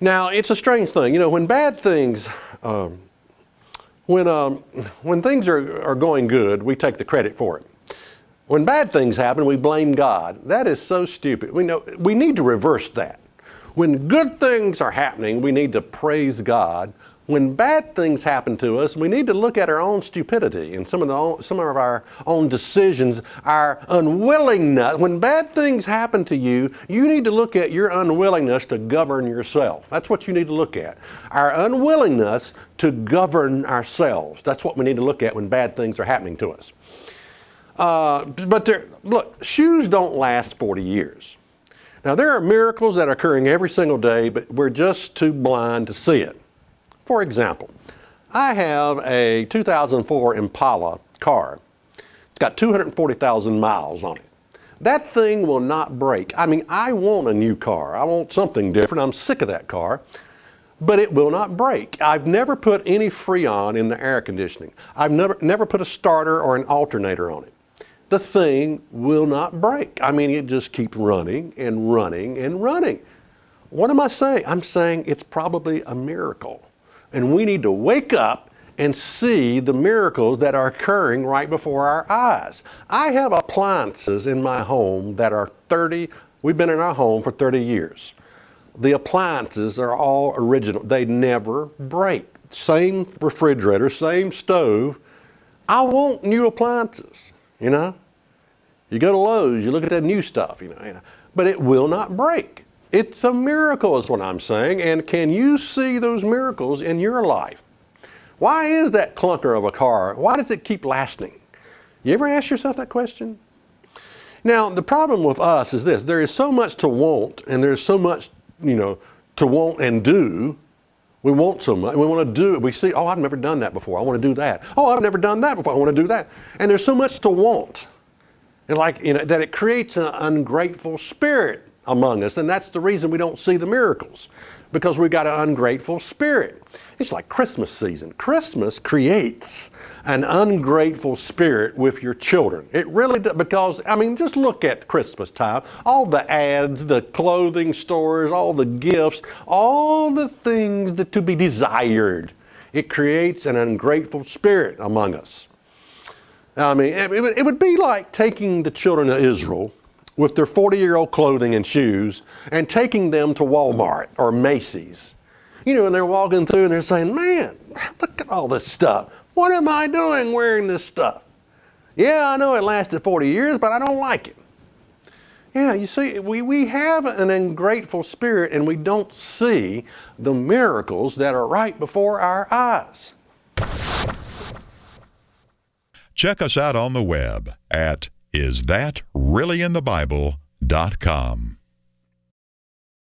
Now, it's a strange thing. You know, when bad things, when things are going good, we take the credit for it. When bad things happen, we blame God. That is so stupid. We need to reverse that. When good things are happening, we need to praise God. When bad things happen to us, we need to look at our own stupidity and some of our own decisions, our unwillingness. When bad things happen to you, you need to look at your unwillingness to govern yourself. That's what you need to look at. Our unwillingness to govern ourselves. That's what we need to look at when bad things are happening to us. Look, shoes don't last 40 years. Now, there are miracles that are occurring every single day, but we're just too blind to see it. For example, I have a 2004 Impala car. It's got 240,000 miles on it. That thing will not break. I mean, I want a new car. I want something different. I'm sick of that car. But it will not break. I've never put any Freon in the air conditioning. I've never put a starter or an alternator on it. The thing will not break. I mean, it just keeps running and running and running. What am I saying? I'm saying it's probably a miracle. And we need to wake up and see the miracles that are occurring right before our eyes. I have appliances in my home that are we've been in our home for 30 years. The appliances are all original. They never break. Same refrigerator, same stove. I want new appliances, you know. You go to Lowe's, you look at that new stuff, you know, but it will not break. It's a miracle is what I'm saying, and can you see those miracles in your life? Why is that clunker of a car, why does it keep lasting? You ever ask yourself that question? Now, the problem with us is this: there is so much to want, and there's so much, you know, to want and do. We want so much, we want to do it. We see, oh, I've never done that before, I want to do that. Oh, I've never done that before, I want to do that. And there's so much to want, and that it creates an ungrateful spirit among us, and that's the reason we don't see the miracles, because we've got an ungrateful spirit. It's like Christmas season. Christmas creates an ungrateful spirit with your children. It really does, because, I mean, just look at Christmas time. All the ads, the clothing stores, all the gifts, all the things that to be desired. It creates an ungrateful spirit among us. I mean, it would be like taking the children of Israel with their 40-year-old clothing and shoes and taking them to Walmart or Macy's. You know, and they're walking through and they're saying, man, look at all this stuff. What am I doing wearing this stuff? Yeah, I know it lasted 40 years, but I don't like it. Yeah, you see, we have an ungrateful spirit, and we don't see the miracles that are right before our eyes. Check us out on the web at isthatreallyinthebible.com.